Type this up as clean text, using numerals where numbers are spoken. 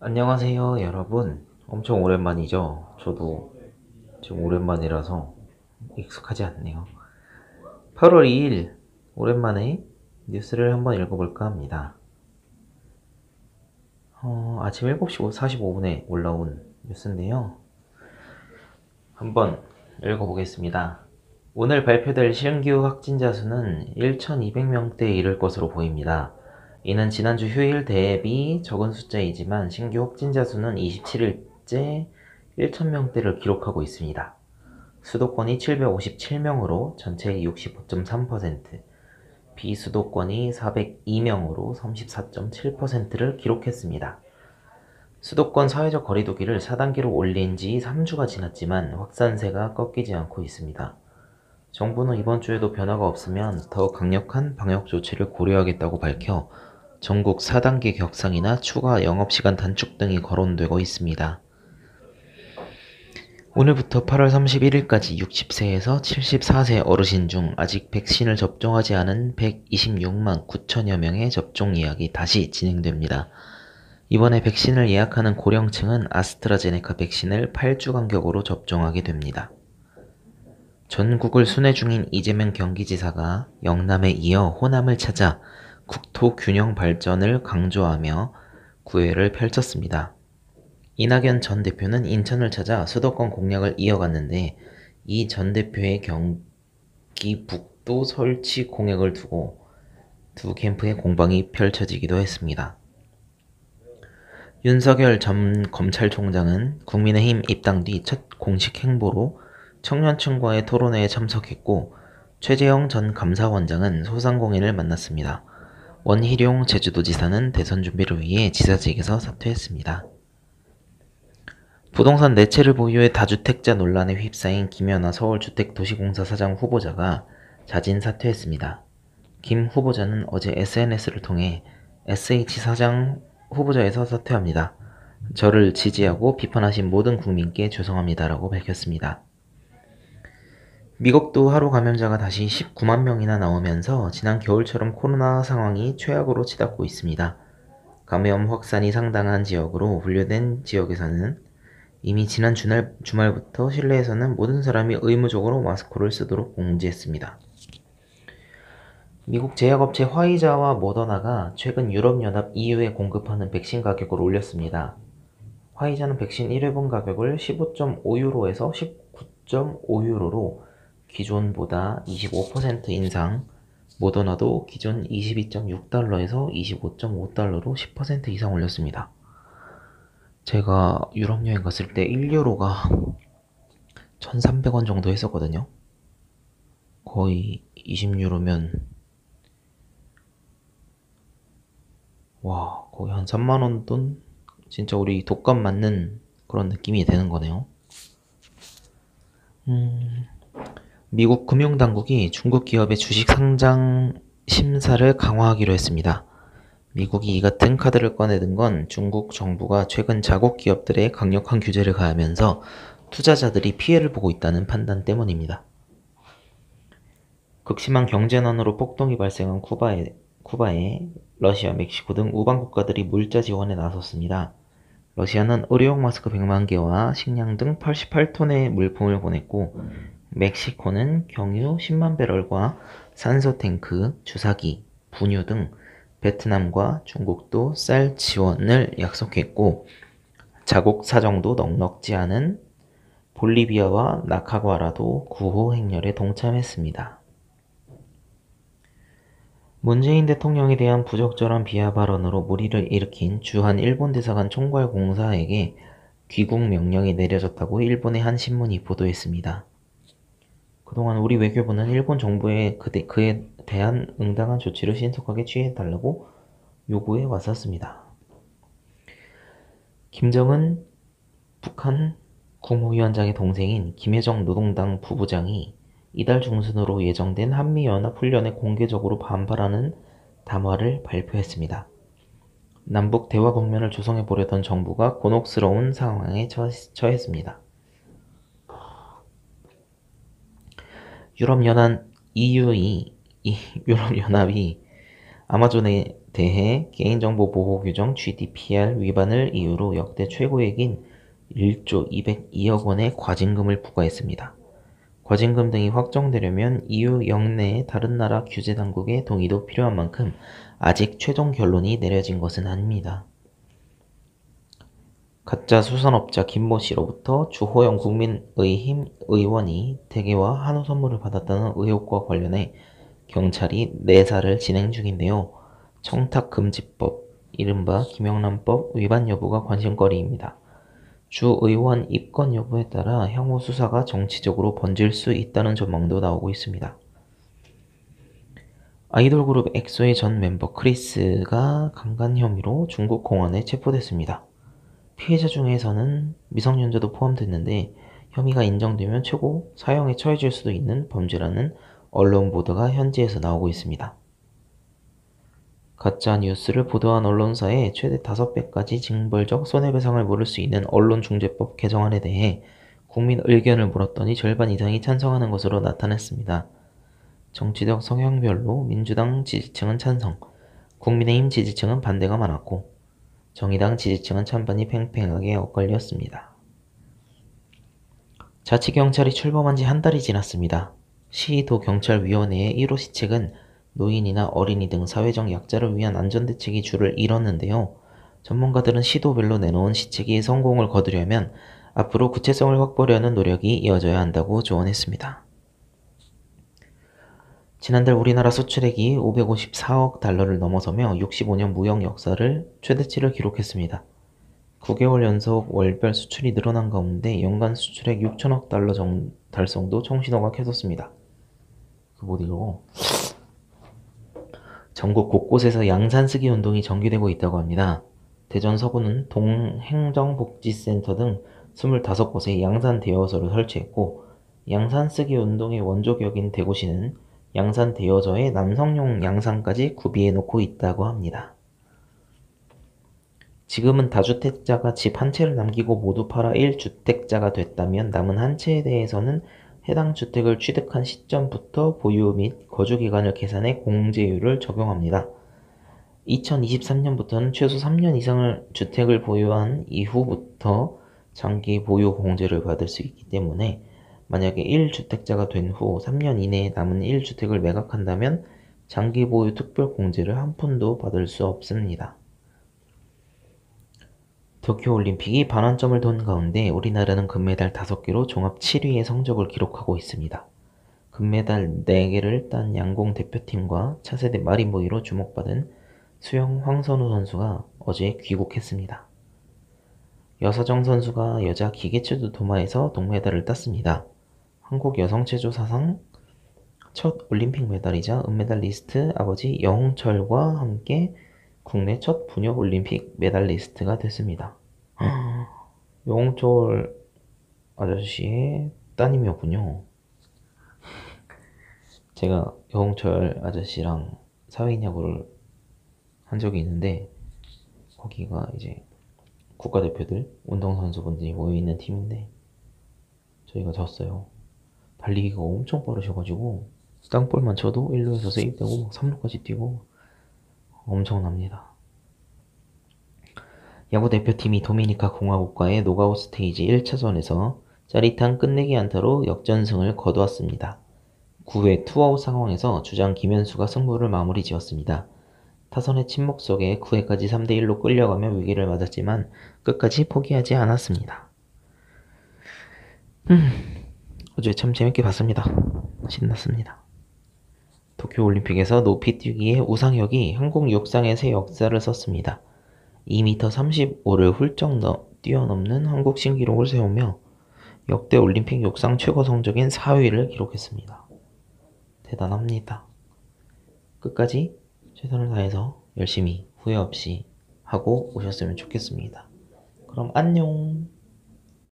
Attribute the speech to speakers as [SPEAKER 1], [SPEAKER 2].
[SPEAKER 1] 안녕하세요, 여러분. 엄청 오랜만이죠? 저도 지금 오랜만이라서 익숙하지 않네요. 8월 2일, 오랜만에 뉴스를 한번 읽어볼까 합니다. 아침 7시 45분에 올라온 뉴스인데요. 한번 읽어보겠습니다. 오늘 발표될 신규 확진자 수는 1,200명대에 이를 것으로 보입니다. 이는 지난주 휴일 대비 적은 숫자이지만 신규 확진자 수는 27일째 1,000명대를 기록하고 있습니다. 수도권이 757명으로 전체의 65.3%, 비수도권이 402명으로 34.7%를 기록했습니다. 수도권 사회적 거리두기를 4단계로 올린 지 3주가 지났지만 확산세가 꺾이지 않고 있습니다. 정부는 이번 주에도 변화가 없으면 더 강력한 방역 조치를 고려하겠다고 밝혀 전국 4단계 격상이나 추가 영업시간 단축 등이 거론되고 있습니다. 오늘부터 8월 31일까지 60세에서 74세 어르신 중 아직 백신을 접종하지 않은 126만 9천여 명의 접종 예약이 다시 진행됩니다. 이번에 백신을 예약하는 고령층은 아스트라제네카 백신을 8주 간격으로 접종하게 됩니다. 전국을 순회 중인 이재명 경기지사가 영남에 이어 호남을 찾아 국토 균형 발전을 강조하며 구애를 펼쳤습니다. 이낙연 전 대표는 인천을 찾아 수도권 공약을 이어갔는데 이 전 대표의 경기 북도 설치 공약을 두고 두 캠프의 공방이 펼쳐지기도 했습니다. 윤석열 전 검찰총장은 국민의힘 입당 뒤 첫 공식 행보로 청년층과의 토론회에 참석했고 최재형 전 감사원장은 소상공인을 만났습니다. 원희룡 제주도지사는 대선 준비를 위해 지사직에서 사퇴했습니다. 부동산 4채를 보유해 다주택자 논란에 휩싸인 김연아 서울주택도시공사 사장 후보자가 자진 사퇴했습니다. 김 후보자는 어제 SNS를 통해 SH 사장 후보자에서 사퇴합니다. 저를 지지하고 비판하신 모든 국민께 죄송합니다라고 밝혔습니다. 미국도 하루 감염자가 다시 19만 명이나 나오면서 지난 겨울처럼 코로나 상황이 최악으로 치닫고 있습니다. 감염 확산이 상당한 지역으로 분류된 지역에서는 이미 지난 주말부터 실내에서는 모든 사람이 의무적으로 마스크를 쓰도록 공지했습니다. 미국 제약업체 화이자와 모더나가 최근 유럽연합 EU에 공급하는 백신 가격을 올렸습니다. 화이자는 백신 1회분 가격을 15.5유로에서 19.5유로로 기존보다 25% 인상, 모더나도 기존 22.6달러에서 25.5달러로 10% 이상 올렸습니다. 제가 유럽 여행 갔을 때 1유로가 1,300원 정도 했었거든요. 거의 20유로면 와, 거의 한 3만원 돈? 진짜 우리 독감 맞는 그런 느낌이 되는 거네요. 미국 금융당국이 중국 기업의 주식 상장 심사를 강화하기로 했습니다. 미국이 이 같은 카드를 꺼내든 건 중국 정부가 최근 자국 기업들에 강력한 규제를 가하면서 투자자들이 피해를 보고 있다는 판단 때문입니다. 극심한 경제난으로 폭동이 발생한 쿠바에 러시아, 멕시코 등 우방 국가들이 물자 지원에 나섰습니다. 러시아는 의료용 마스크 100만 개와 식량 등 88톤의 물품을 보냈고 멕시코는 경유 10만 배럴과 산소 탱크, 주사기, 분유 등 베트남과 중국도 쌀 지원을 약속했고 자국 사정도 넉넉지 않은 볼리비아와 나카과라도 구호 행렬에 동참했습니다. 문재인 대통령에 대한 부적절한 비하 발언으로 물의를 일으킨 주한 일본 대사관 총괄공사에게 귀국 명령이 내려졌다고 일본의 한 신문이 보도했습니다. 그동안 우리 외교부는 일본 정부에 그에 대한 응당한 조치를 신속하게 취해달라고 요구해 왔었습니다. 김정은 북한 국무위원장의 동생인 김여정 노동당 부부장이 이달 중순으로 예정된 한미연합훈련에 공개적으로 반발하는 담화를 발표했습니다. 남북 대화 국면을 조성해 보려던 정부가 곤혹스러운 상황에 처했습니다. 유럽연합이 아마존에 대해 개인정보 보호 규정 GDPR 위반을 이유로 역대 최고액인 1조 202억 원의 과징금을 부과했습니다. 과징금 등이 확정되려면 EU 영내의 다른 나라 규제 당국의 동의도 필요한 만큼 아직 최종 결론이 내려진 것은 아닙니다. 가짜 수산업자 김모 씨로부터 주호영 국민의힘 의원이 대게와 한우 선물을 받았다는 의혹과 관련해 경찰이 내사를 진행 중인데요. 청탁금지법, 이른바 김영란법 위반 여부가 관심거리입니다. 주 의원 입건 여부에 따라 향후 수사가 정치적으로 번질 수 있다는 전망도 나오고 있습니다. 아이돌 그룹 엑소의 전 멤버 크리스가 강간 혐의로 중국 공안에 체포됐습니다. 피해자 중에서는 미성년자도 포함됐는데 혐의가 인정되면 최고 사형에 처해질 수도 있는 범죄라는 언론 보도가 현지에서 나오고 있습니다. 가짜 뉴스를 보도한 언론사에 최대 5배까지 징벌적 손해배상을 물을 수 있는 언론중재법 개정안에 대해 국민 의견을 물었더니 절반 이상이 찬성하는 것으로 나타났습니다. 정치적 성향별로 민주당 지지층은 찬성, 국민의힘 지지층은 반대가 많았고 정의당 지지층은 찬반이 팽팽하게 엇갈렸습니다. 자치경찰이 출범한 지 한 달이 지났습니다. 시도경찰위원회의 1호 시책은 노인이나 어린이 등 사회적 약자를 위한 안전대책이 줄을 이뤘는데요. 전문가들은 시도별로 내놓은 시책이 성공을 거두려면 앞으로 구체성을 확보하려는 노력이 이어져야 한다고 조언했습니다. 지난달 우리나라 수출액이 554억 달러를 넘어서며 65년 무역 역사를 최대치를 기록했습니다. 9개월 연속 월별 수출이 늘어난 가운데 연간 수출액 6천억 달러 달성도 청신호가 켜졌습니다. 그리고 전국 곳곳에서 양산 쓰기 운동이 전개되고 있다고 합니다. 대전 서구는 동행정복지센터 등 25곳에 양산 대여소를 설치했고 양산 쓰기 운동의 원조격인 대구시는 양산 대여소에 남성용 양산까지 구비해 놓고 있다고 합니다. 지금은 다주택자가 집 한 채를 남기고 모두 팔아 1주택자가 됐다면 남은 한 채에 대해서는 해당 주택을 취득한 시점부터 보유 및 거주기간을 계산해 공제율을 적용합니다. 2023년부터는 최소 3년 이상을 주택을 보유한 이후부터 장기 보유 공제를 받을 수 있기 때문에 만약에 1주택자가 된 후 3년 이내에 남은 1주택을 매각한다면 장기 보유 특별 공제를 한 푼도 받을 수 없습니다. 도쿄올림픽이 반환점을 돈 가운데 우리나라는 금메달 5개로 종합 7위의 성적을 기록하고 있습니다. 금메달 4개를 딴 양궁 대표팀과 차세대 마린보이로 주목받은 수영 황선우 선수가 어제 귀국했습니다. 여서정 선수가 여자 기계체조 도마에서 동메달을 땄습니다. 한국 여성체조 사상 첫 올림픽 메달이자 은메달리스트 아버지 여홍철과 함께 국내 첫 부녀 올림픽 메달리스트가 됐습니다. 여홍철 아저씨의 따님이었군요. 제가 여홍철 아저씨랑 사회인야구를 한 적이 있는데 거기가 이제 국가대표들, 운동선수분들이 모여있는 팀인데 저희가 졌어요. 달리기가 엄청 빠르셔가지고 땅볼만 쳐도 1루에서 세이브되고 막 3루까지 뛰고 엄청납니다. 야구대표팀이 도미니카 공화국과의 노가웃 스테이지 1차전에서 짜릿한 끝내기 안타로 역전승을 거두었습니다. 9회 투아웃 상황에서 주장 김현수가 승부를 마무리 지었습니다. 타선의 침묵 속에 9회까지 3대1로 끌려가며 위기를 맞았지만 끝까지 포기하지 않았습니다. 어제 참 재밌게 봤습니다. 신났습니다. 도쿄올림픽에서 높이뛰기의 우상혁이 한국 육상의 새 역사를 썼습니다. 2m35를 훌쩍 뛰어넘는 한국 신기록을 세우며 역대 올림픽 육상 최고 성적인 4위를 기록했습니다. 대단합니다. 끝까지 최선을 다해서 열심히 후회 없이 하고 오셨으면 좋겠습니다. 그럼 안녕.